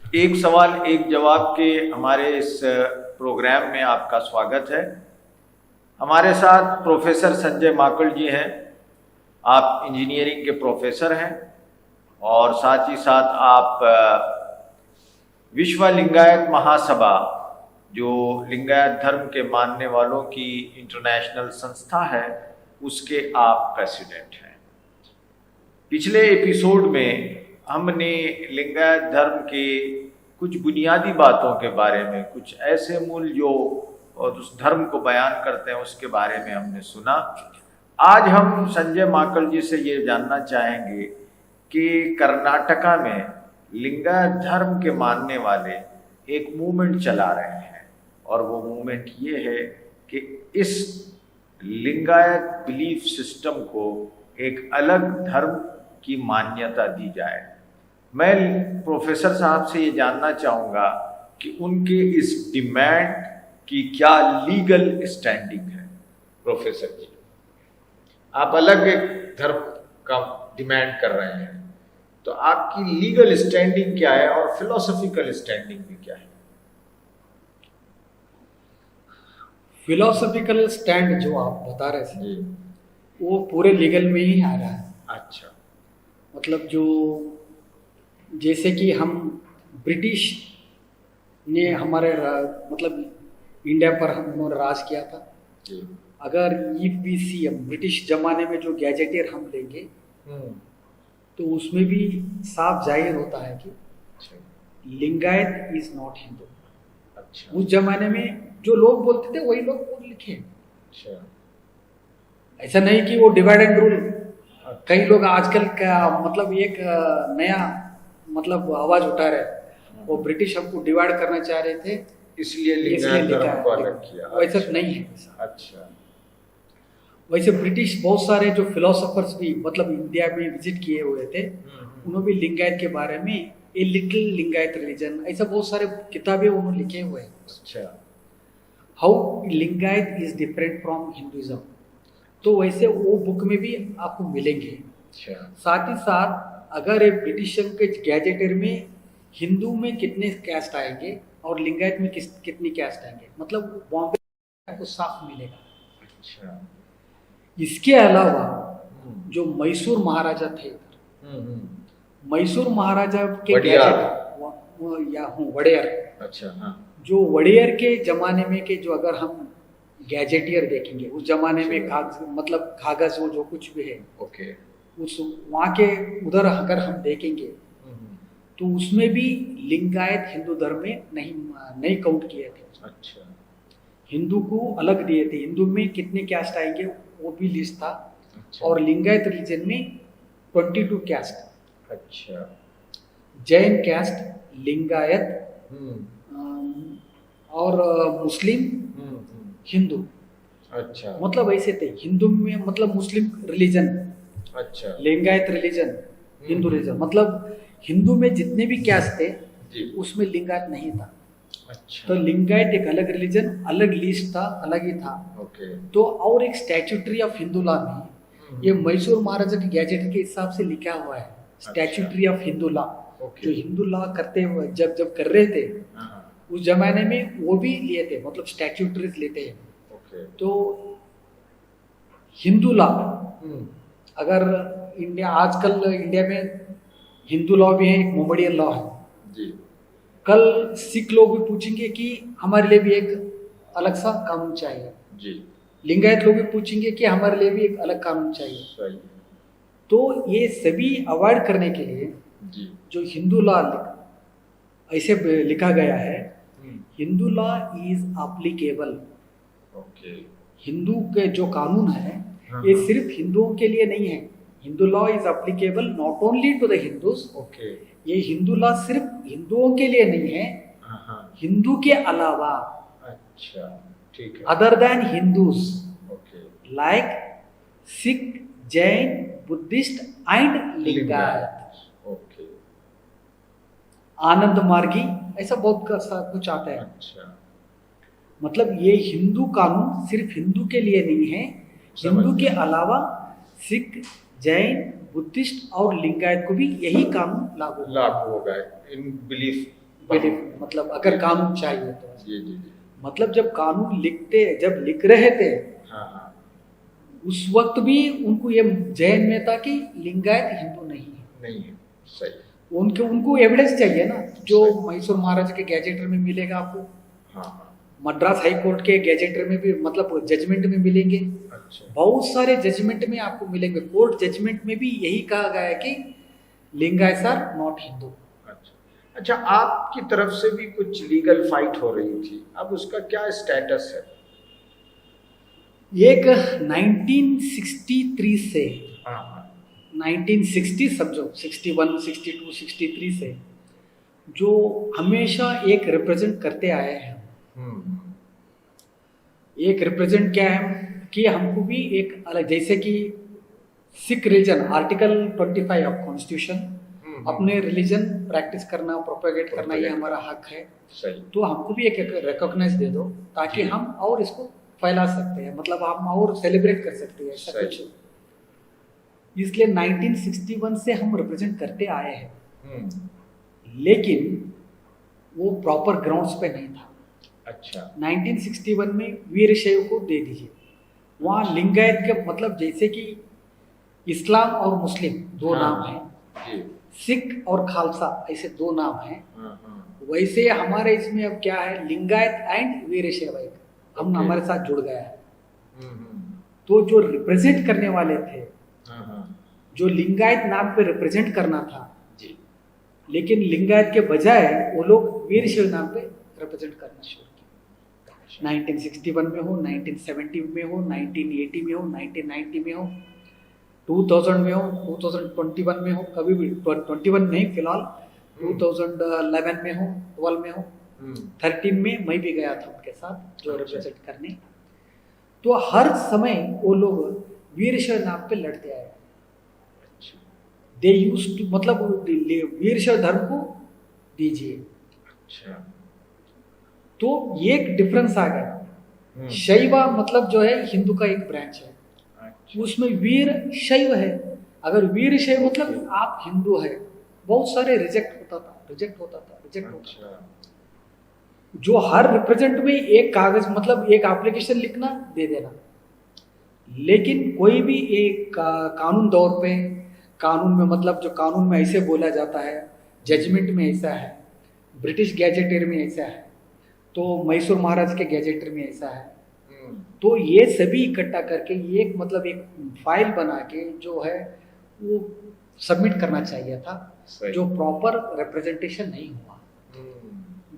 एक सवाल एक जवाब के हमारे इस प्रोग्राम में आपका स्वागत है। हमारे साथ प्रोफेसर संजय माकड़ जी हैं। आप इंजीनियरिंग के प्रोफेसर हैं और साथ ही साथ आप विश्व लिंगायत महासभा, जो लिंगायत धर्म के मानने वालों की इंटरनेशनल संस्था है, उसके आप प्रेसिडेंट हैं। पिछले एपिसोड में हमने लिंगायत धर्म के कुछ बुनियादी बातों के बारे में, कुछ ऐसे मूल जो उस धर्म को बयान करते हैं उसके बारे में हमने सुना। आज हम संजय माकड़ जी से ये जानना चाहेंगे कि कर्नाटका में लिंगायत धर्म के मानने वाले एक मूवमेंट चला रहे हैं और वो मूवमेंट ये है कि इस लिंगायत बिलीफ सिस्टम को एक अलग धर्म की मान्यता दी जाए। मैं प्रोफेसर साहब से ये जानना चाहूँगा कि उनके इस डिमांड की क्या लीगल स्टैंडिंग है। प्रोफेसर जी, आप अलग एक धर्म का डिमांड कर रहे हैं, तो आपकी लीगल स्टैंडिंग क्या है और फिलोसॉफिकल स्टैंडिंग भी क्या है? फिलोसॉफिकल स्टैंड जो आप बता रहे थे वो पूरे लीगल में ही आ रहा है। अच्छा। मतलब जो जैसे कि हम ब्रिटिश ने हमारे मतलब इंडिया पर हम राज किया था। अगर ईपीसीएम ब्रिटिश जमाने में जो गैजेटियर हम लेंगे तो उसमें भी साफ जाहिर होता है कि लिंगायत इज नॉट हिंदू। अच्छा। उस जमाने में जो लोग बोलते थे वही लोग बोल लिखे। अच्छा। ऐसा नहीं कि वो डिवाइड एंड रूल। कई लोग आजकल का मतलब एक नया मतलब आवाज उठा रहे, वो ब्रिटिश हमको डिवाइड करना चाह रहे थे इसलिए लिंगायत धर्म को अलग किया। वैसा नहीं है। अच्छा। वैसे ब्रिटिश बहुत सारे जो फिलोसोफर्स भी मतलब इंडिया में विजिट किए हुए थे, उन्होंने भी लिंगायत के बारे में ए लिटिल लिंगायत रिलीजन ऐसा बहुत सारे किताबें उन्होंने लिखे हुए हैं। अच्छा। How Lingayat is different from Hinduism, तो वैसे वो बुक में भी आपको मिलेंगे। अच्छा। साथ ही साथ अगर एक ब्रिटिश के गैजेटर में हिंदू में कितने कैस्ट आएंगे और लिंगायत में कितनी कैस्ट आएंगे, मतलब बॉम्बे आपको साफ मिलेगा। अच्छा। इसके अलावा जो मैसूर महाराजा थे, मैसूर महाराजा के गैजेट या वडेयर। अच्छा। हाँ। जो वडेयर के जमाने में के जो अगर हम गैजेटियर देखेंगे उस जमाने में मतलब कागज वो जो कुछ भी है, ओके, उस वहाँ के उधर अगर हम देखेंगे तो उसमें भी लिंगायत हिंदू धर्म में नहीं काउंट किए थे। अच्छा। हिंदू को अलग दिए थे, हिंदू में कितने कैस्ट आएंगे वो भी लिस्ट था। अच्छा। और लिंगायत रीजन में 22 कैस्ट। अच्छा। जैन कैस्ट, लिंगायत और मुस्लिम, हिंदू। अच्छा। मतलब ऐसे थे हिंदू में, मतलब मुस्लिम रिलीजन, अच्छा, लिंगायत रिलीजन, हिंदू रिलीजन। मतलब हिंदू में जितने भी कैस्ट थे उसमें लिंगायत नहीं था। अच्छा। तो लिंगायत एक अलग रिलीजन, अलग लिस्ट था, अलग ही था। ओके। तो और एक स्टैट्यूटरी ऑफ हिंदू लॉ में ये मैसूर महाराजा के गैजेट के हिसाब से लिखा हुआ है, स्टैट्यूटरी ऑफ हिंदू लॉ। जो हिंदू लॉ करते हुए जब कर रहे थे उस जमाने में वो भी लिए थे, मतलब स्टैट्यूटरीज लेते हैं। तो हिंदू लॉ अगर इंडिया आजकल इंडिया में हिंदू लॉ भी है, एक मोमेडियन लॉ है जी। कल सिख लोग भी पूछेंगे कि हमारे लिए भी एक अलग सा कानून चाहिए जी। लिंगायत लोग भी पूछेंगे कि हमारे लिए भी एक अलग कानून चाहिए। तो ये सभी अवॉइड करने के लिए जी जो हिंदू लॉ ऐसे लिखा गया है, Hindu law is applicable. Okay. Hindu के जो कानून है ये सिर्फ हिंदुओं के लिए नहीं है। Hindu law is applicable not only to the Hindus. Okay. ये हिंदू लॉ सिर्फ हिंदुओं के लिए नहीं है, हिंदू के अलावा, अच्छा ठीक है, other than Hindus, okay, like Sikh, Jain, Buddhist and Lingayat, okay, Anand Margi, ऐसा बहुत कुछ आता है। अच्छा। मतलब ये हिंदू कानून सिर्फ हिंदू के लिए नहीं है, हिंदू के अलावा सिख, जैन, बुद्धिस्ट और लिंगायत को भी यही कानून लागू होगा इन बिलीफ मतलब अगर कानून चाहिए तो जी जी जी। मतलब जब कानून जब लिख रहे थे हाँ हाँ। उस वक्त भी उनको ये जहन में था कि लिंगायत हिंदू नहीं है। नहीं है, सही। उनको एविडेंस चाहिए ना, जो सही। मैसूर महाराज के गैजेटर में मिलेगा आपको, हाँ हाँ। मद्रास हाई कोर्ट के गैजेटर में भी मतलब जजमेंट में मिलेंगे, अच्छा बहुत सारे जजमेंट में आपको मिलेंगे। कोर्ट जजमेंट में भी यही कहा गया है कि लिंगायत आर नॉट हिंदू। अच्छा। अच्छा, आपकी तरफ से भी कुछ लीगल फाइट हो रही थी, अब उसका क्या स्टेटस है? एक 1963 से, हाँ हाँ। 1960 समझो, 61, 62, 63 से जो हमेशा एक रिप्रेजेंट करते आए हैं। एक रिप्रेजेंट क्या है कि हमको भी एक अलग, जैसे कि Sikh religion article 25 of constitution, अपने रिलीजन प्रैक्टिस करना, प्रोपेगेट करना, ये हमारा हक है। सही। तो हमको भी एक रिकॉग्नाइज दे दो ताकि हम और इसको फैला सकते हैं, मतलब हम और सेलिब्रेट कर सकते हैं ऐसा कुछ। इसलिए 1961 से हम रिप्रेजेंट करते आए हैं, लेकिन वो प्रॉपर ग्राउंड्स पे नहीं था। अच्छा। 1961 में वीरशैव को दे दीजिए, वहाँ लिंगायत के मतलब जैसे कि इस्लाम और मुस्लिम दो नाम हैं, सिख और खालसा ऐसे दो नाम हैं, वैसे हमारे इसमें अब क्या है, लिंगायत एंड वीरशैव हम हमारे साथ जुड़ गया है। तो जो रिप्रेजेंट करने वाले थे, जो लिंगायत नाम पे रिप्रेजेंट करना था, लेकिन लिंगायत के बजाय वो लोग वीरशैव नाम पे रिप्रेजेंट करना शुरू किया। 1961 में हो, 1970 में हो, 1980 में हो, 1990 में हो, 2000 में हो, 2021 में हो, कभी भी 21 नहीं फिलहाल, 2011 में हो, 12 में हो, 13 में मैं भी गया था उनके साथ जो रिप्रेजेंट करने। तो हर समय वो लोग वीरशैव नाम पे लड़ते आए। दे यूज टू मतलब वीरशैव धर्म को दीजिए। अच्छा। तो एक डिफरेंस आ गया। शैवा मतलब जो है हिंदू का एक ब्रांच है, उसमें वीर शैव है। अगर वीर शैव मतलब आप हिंदू है, बहुत सारे रिजेक्ट होता था। जो हर रिप्रेजेंट में एक कागज मतलब एक एप्लीकेशन लिखना, दे देना, लेकिन कोई भी एक कानून दौर पे, कानून में मतलब जो कानून में ऐसे बोला जाता है, जजमेंट में ऐसा है, ब्रिटिश गैजेटर में ऐसा है, तो मैसूर महाराज के गैजेटर में ऐसा है, तो ये सभी इकट्ठा करके एक मतलब एक फाइल बना के जो है वो सबमिट करना चाहिए था, जो प्रॉपर रिप्रेजेंटेशन नहीं हुआ,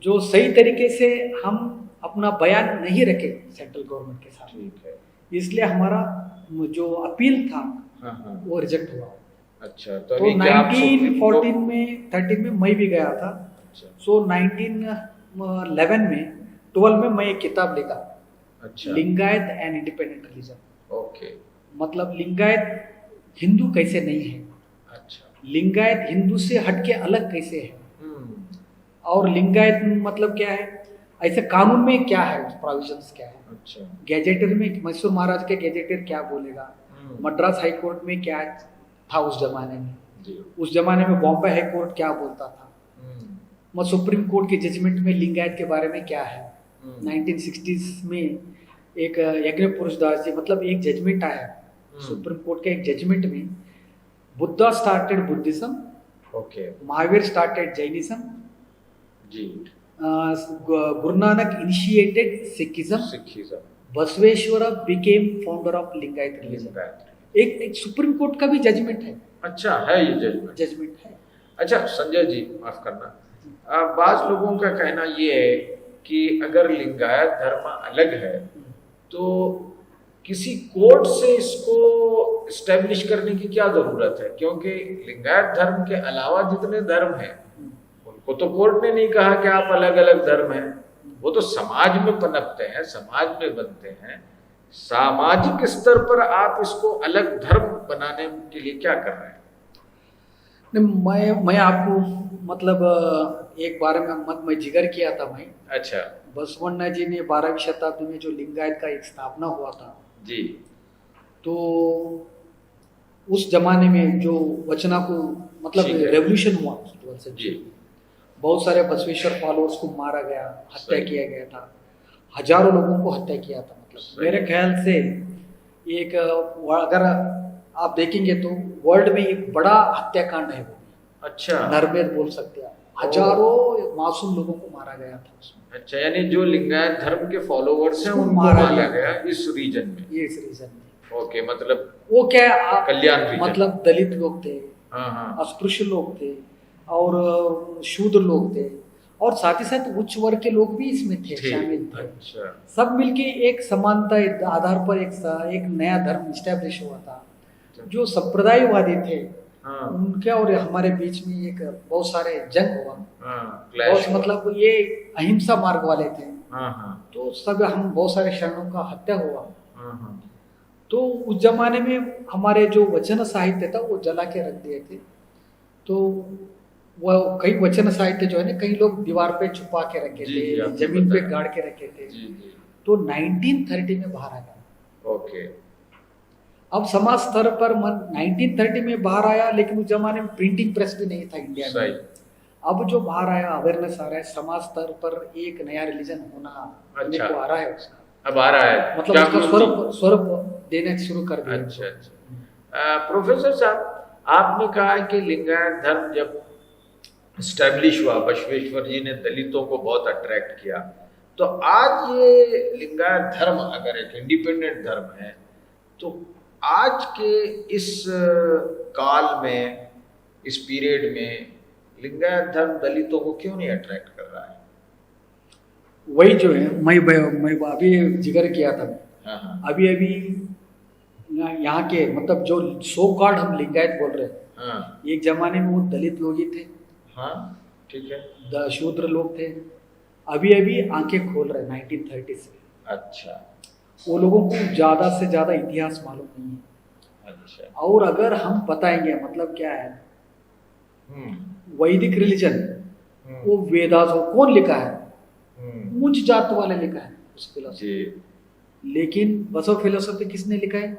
जो सही तरीके से हम अपना बयान नहीं रखे सेंट्रल गवर्नमेंट के साथ। ठीक है। इसलिए हमारा जो अपील था वो रिजेक्ट हुआ। अच्छा। तो 1914 में 13 में मैं भी गया था। अच्छा। सो 1911 में 12 में मैं एक किताब लिखा। अच्छा। Lingayat and independent religion. Okay. मतलब लिंगायत हिंदू कैसे नहीं है। अच्छा। लिंगायत हिंदू से हटके अलग कैसे है, और लिंगायत मतलब क्या है, ऐसे कानून में क्या है, प्रोविजंस क्या है। अच्छा। गैजेटर में मैसूर महाराज के गैजेटर क्या बोलेगा, मद्रास हाई कोर्ट में क्या था उस जमाने में, उस जमाने में बॉम्बे हाई कोर्ट क्या बोलता था, सुप्रीम कोर्ट के जजमेंट में लिंगायत के बारे में क्या है। 1960s में एक यज्ञ पुरुष दास जी मतलब एक जजमेंट आया सुप्रीम कोर्ट के एक जजमेंट में, Buddha started Buddhism, okay, Mahavir started Jainism जी, Guru Nanak initiated Sikhism, Basaveshwara became founder of Lingayat religion. एक सुप्रीम कोर्ट का भी जजमेंट है। अच्छा, है ये जजमेंट है। अच्छा संजय जी, माफ करना, बाज लोगों का कहना ये है कि अगर लिंगायत धर्म अलग है तो किसी कोर्ट से इसको एस्टेब्लिश करने की क्या जरूरत है, क्योंकि लिंगायत धर्म के अलावा जितने धर्म हैं उनको तो कोर्ट ने नहीं कहा कि आप अलग अलग धर्म हैं, वो तो समाज में पनपते हैं, समाज में बनते हैं। सामाजिक स्तर पर आप इसको अलग धर्म बनाने के लिए क्या कर रहे हैं? मैं आपको मतलब एक बार में मत मैं जिक्र किया था मैं। अच्छा। बसवण्णा जी ने 12वीं शताब्दी में जो लिंगायत का एक स्थापना हुआ था जी, तो उस जमाने में जो वचना को मतलब रेवोल्यूशन हुआ जी, बहुत सारे बसवेश्वर फॉलोअर्स को मारा गया, हत्या किया गया था, हजारों लोगों को हत्या किया था। मतलब मेरे ख्याल से एक अगर आप देखेंगे तो वर्ल्ड में एक बड़ा हत्याकांड है वो। अच्छा, नरमेध बोल सकते हैं आप। हजारों मासूम लोगों को मारा गया था उसमें। अच्छा, यानी जो लिंगायत धर्म के फॉलोवर्स हैं उनको मारा मारा गया इस रीजन में। ये इस रीजन में। ओके, मतलब वो क्या है, कल्याण रीजन। मतलब दलित लोग थे, हाँ, अस्पृश्य लोग थे, और शूद्र लोग थे, और साथ ही साथ उच्च वर्ग के लोग भी इसमें थे, शामिल थे। अच्छा, सब मिलके एक समानता आधार पर एक नया धर्म स्टैब्लिश हुआ था। जो संप्रदायवादी थे, हाँ, उनके और हमारे बीच में एक बहुत सारे जंग हुआ। क्लैश और मतलब ये अहिंसा मार्ग वाले थे। हाँ, तो सब हम बहुत सारे शरणों का हत्या हुआ। हाँ, तो उस जमाने में हमारे जो वचन साहित्य था वो जला के रख दिए थे। तो वह कई वचन साहित्य जो है ना, कई लोग दीवार पे छुपा के रखे थे, जमीन पे गाड़ के रखे थे। तो 1930 में बाहर आ गया। ओके, अब समाज स्तर पर 1930 में बाहर आया, लेकिन उस जमाने में प्रिंटिंग प्रेस भी नहीं था इंडिया में। अब जो बाहर आया, अवेयरनेस आ रहा है, समाज स्तर पर एक नया रिलीजन होना को आ रहा है उसका। अब आ रहा है, मतलब उसका स्वरूप देने शुरू कर दिया। अच्छा, प्रोफेसर साहब, आपने कहा है कि लिंगायत धर्म जब स्टैब्लिश हुआ, बसवेश्वर जी ने दलितों को बहुत अट्रैक्ट किया, तो आज ये लिंगायत धर्म अगर एक इंडिपेंडेंट धर्म है, तो आज के इस काल में, इस पीरियड में लिंगायत धर्म दलितों को क्यों नहीं अट्रैक्ट कर रहा है? वही जो है, मैं अभी जिक्र किया था। हाँ, अभी यहाँ के मतलब जो सो कॉल्ड हम लिंगायत बोल रहे हैं, हाँ, एक जमाने में वो दलित लोग ही थे। हाँ, ठीक है, शूद्र लोग थे। अभी आंखें खोल रहे 1930 से। अच्छा, वो लोगों को ज्यादा से ज्यादा इतिहास मालूम नहीं है। अच्छा, और अगर हम बताएंगे मतलब क्या है वैदिक रिलीजन, वो वेदास कौन लिखा है? उच्च जात वाले लिखा है उस फिलोसफी। लेकिन बसव फिलोसफी किसने लिखा है?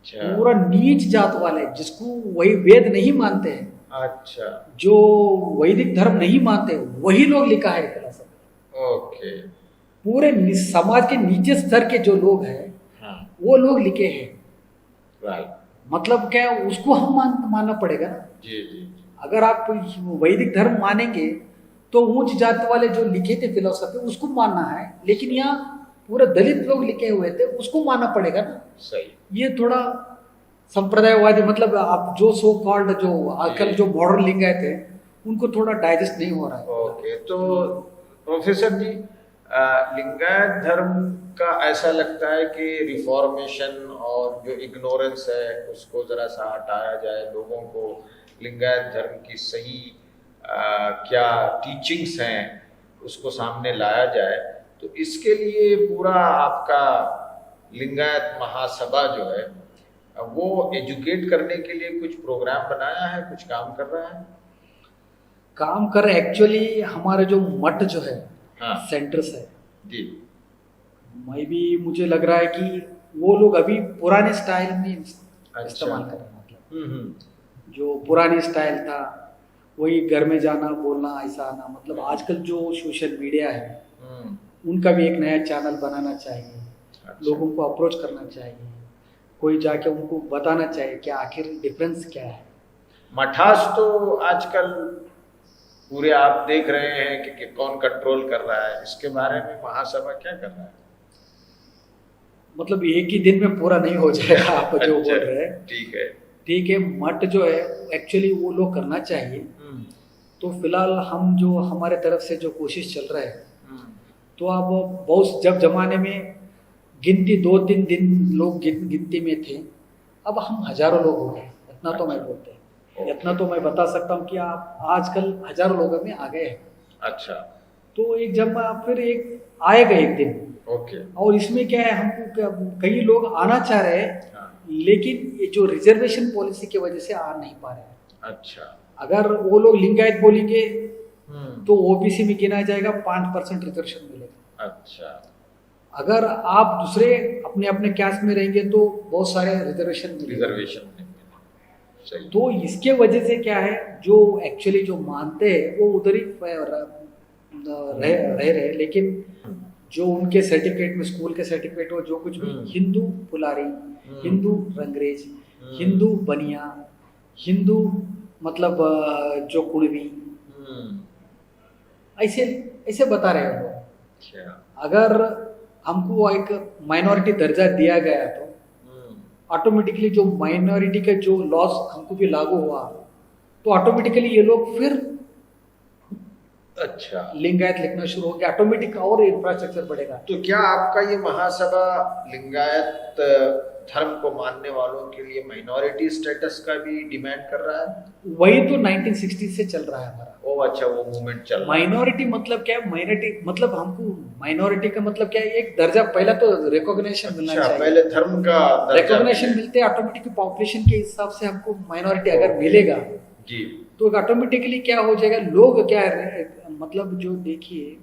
पूरा नीच जात वाले, जिसको वही वेद नहीं मानते हैं, अच्छा, जो वैदिक धर्म नहीं मानते, वही लोग लिखा है फिलोसफी। ओके, पूरे समाज के नीचे स्तर के जो लोग हैं, वो लोग लिखे हैं। राइट, मतलब क्या, उसको हम मानना पड़ेगा ना। जी। अगर आप वैदिक धर्म मानेंगे तो ऊंच जाति वाले जो लिखे थे फिलोसफी उसको मानना है, लेकिन यहाँ पूरे दलित लोग लिखे हुए थे, उसको मानना पड़ेगा ना। सही। ये थोड़ा संप्रदायवादी, मतलब आप जो सो कॉल्ड जो आजकल जो मॉडर्न लिंगायत है, उनको थोड़ा डाइजेस्ट नहीं हो रहा है। ओके, तो प्रोफेसर जी, लिंगायत धर्म का ऐसा लगता है कि रिफॉर्मेशन और जो इग्नोरेंस है उसको जरा सा हटाया जाए, लोगों को लिंगायत धर्म की सही क्या टीचिंग्स हैं उसको सामने लाया जाए। तो इसके लिए पूरा आपका लिंगायत महासभा जो है वो एजुकेट करने के लिए कुछ प्रोग्राम बनाया है, कुछ काम कर रहा है? काम कर रहे एक्चुअली हमारे जो मठ जो है, सेंटर्स है जी, मुझे लग रहा है कि वो लोग अभी पुराने स्टाइल में इस्तेमाल कर रहे हैं। मतलब जो पुरानी स्टाइल था वही घर में जाना बोलना ऐसा आना, मतलब आजकल जो सोशल मीडिया है उनका भी एक नया चैनल बनाना चाहिए। अच्छा। लोगों को अप्रोच करना चाहिए, कोई जाके उनको बताना चाहिए कि आखिर डिफरेंस क्या है। मठास तो आजकल पूरे आप देख रहे हैं कि कौन कंट्रोल कर रहा है, इसके बारे में महासभा क्या कर रहा है? मतलब एक ही दिन में पूरा नहीं हो जाएगा आप जो बोल रहे हैं। ठीक है, मठ जो है एक्चुअली वो लोग करना चाहिए। तो फिलहाल हम जो हमारे तरफ से जो कोशिश चल रहा है, तो अब बहुत जब जमाने में गिनती 2-3 दिन लोग गिनती में थे, अब हम हजारों लोग हो गए। इतना तो मैं बोलते हैं, इतना तो मैं बता सकता हूँ कि आप आजकल हजारों लोगों में आ गए हैं। अच्छा, तो एक जब फिर एक आएगा एक दिन। ओके। और इसमें क्या है, हमको कई लोग आना चाह रहे हैं, लेकिन ये जो रिजर्वेशन पॉलिसी की वजह से आ नहीं पा रहे हैं। अच्छा, अगर वो लोग लिंगायत बोलेंगे तो ओबीसी में गिना जाएगा, 5% रिजर्वेशन मिलेगा। अच्छा, अगर आप दूसरे अपने कैस्ट में रहेंगे तो बहुत सारे रिजर्वेशन नहीं। सही। तो इसके वजह से क्या है, जो एक्चुअली जो मानते हैं वो उधर ही रह रहे, लेकिन जो उनके सर्टिफिकेट में, स्कूल के सर्टिफिकेट में जो कुछ भी हिंदू पुलारी, हिंदू रंगरेज, हिंदू बनिया, हिंदू मतलब जो कुणबी, ऐसे ऐसे बता रहे हैं वो। अगर हमको एक माइनॉरिटी दर्जा दिया गया तो ऑटोमेटिकली जो माइनॉरिटी के जो लॉस हमको भी लागू हुआ तो ऑटोमेटिकली ये लोग फिर अच्छा लिंगायत लिखना शुरू हो गया, ऑटोमेटिक और इंफ्रास्ट्रक्चर बढ़ेगा। तो क्या आपका ये महासभा लिंगायत धर्म को मानने वालों के लिए माइनॉरिटी स्टेटस का भी डिमांड कर रहा है? वही तो 1960 से चल रहा है हमारा। ओ अच्छा, वो मूवमेंट चल रहा है। माइनॉरिटी मतलब क्या है? माइनॉरिटी मतलब हमको माइनॉरिटी का मतलब क्या है, एक दर्जा पहला तो रिकॉग्निशन मिलना चाहिए। पहले धर्म का रिकॉग्निशन मिलते ऑटोमेटिक पॉपुलेशन के हिसाब से हमको माइनॉरिटी अगर मिलेगा जी तो ऑटोमेटिकली क्या हो जाएगा, लोग क्या है मतलब जो देखिए,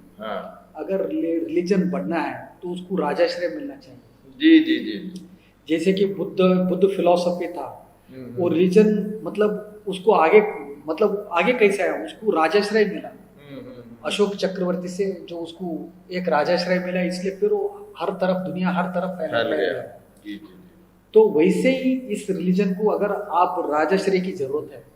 अगर रिलीजन बढ़ना है तो उसको राजाश्रय मिलना चाहिए। जी जी जी। जैसे कि बुद्ध फिलॉसफी था, वो रिलीजन मतलब उसको आगे मतलब आगे कैसे आया, उसको राजाश्रय मिला अशोक चक्रवर्ती से, जो उसको एक राजाश्रय मिला, इसलिए फिर वो हर तरफ दुनिया हर तरफ फैल गया। तो वैसे ही इस रिलीजन को अगर आप राजाश्रय की जरूरत है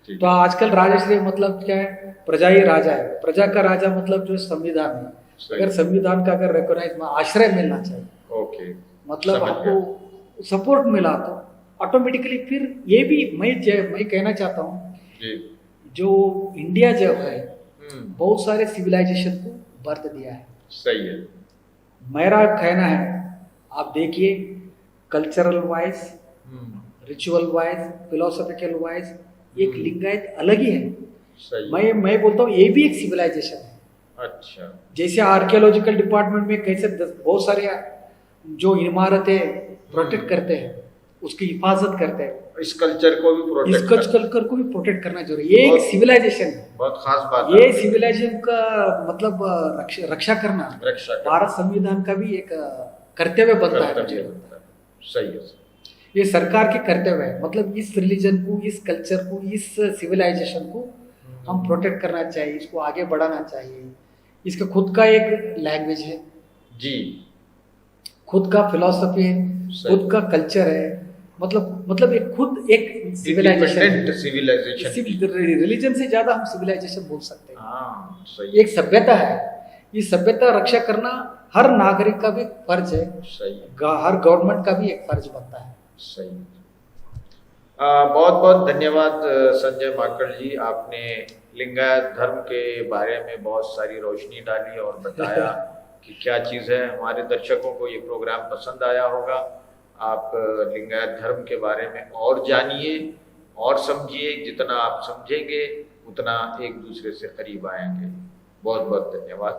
तो आजकल राजाश्रय मतलब क्या है, प्रजा ही राजा है। प्रजा का राजा मतलब जो संविधान है, अगर संविधान का अगर रिकॉग्नाइज आश्रय मिलना चाहिए, ओके, मतलब आपको सपोर्ट मिला तो ऑटोमेटिकली फिर ये भी मैं कहना चाहता हूँ, जो इंडिया जो है बहुत सारे सिविलाइजेशन को बर्थ दिया है। सही है। मेरा कहना है, आप देखिए cultural wise, ritual wise, philosophical wise एक लिंगायत अलग ही है। सही। मैं बोलता हूँ ये भी एक सिविलाइजेशन है। अच्छा। जैसे आर्कियोलॉजिकल डिपार्टमेंट में कैसे बहुत सारे जो इमारतें प्रोटेक्ट करते हैं, उसकी हिफाजत करते हैं, इस कल्चर को भी प्रोटेक्ट करना जरूरी है। ये एक सिविलाइजेशन है, बहुत खास बात है। ये सिविलाइजेशन का मतलब रक्षा करना भारत संविधान का भी एक कर्तव्य बनता है। सही है। ये सरकार के कर्तव्य है, मतलब इस रिलीजन को, इस कल्चर को, इस सिविलाइजेशन को हम प्रोटेक्ट करना चाहिए, इसको आगे बढ़ाना चाहिए। इसका खुद का एक लैंग्वेज है जी, खुद का फिलॉसफी है, खुद का कल्चर है, मतलब एक खुद एक सिविलाइजेशन। रिलीजन से ज्यादा हम सिविलाइजेशन बोल सकते हैं। सही। एक सभ्यता है, इस सभ्यता रक्षा करना हर नागरिक का भी फर्ज है। सही। हर गवर्नमेंट का भी एक फर्ज बनता है। सही। बहुत बहुत धन्यवाद संजय माकड़ जी, आपने लिंगायत धर्म के बारे में बहुत सारी रोशनी डाली और बताया कि क्या चीज़ है। हमारे दर्शकों को ये प्रोग्राम पसंद आया होगा। आप लिंगायत धर्म के बारे में और जानिए और समझिए, जितना आप समझेंगे उतना एक दूसरे से करीब आएंगे। बहुत बहुत धन्यवाद।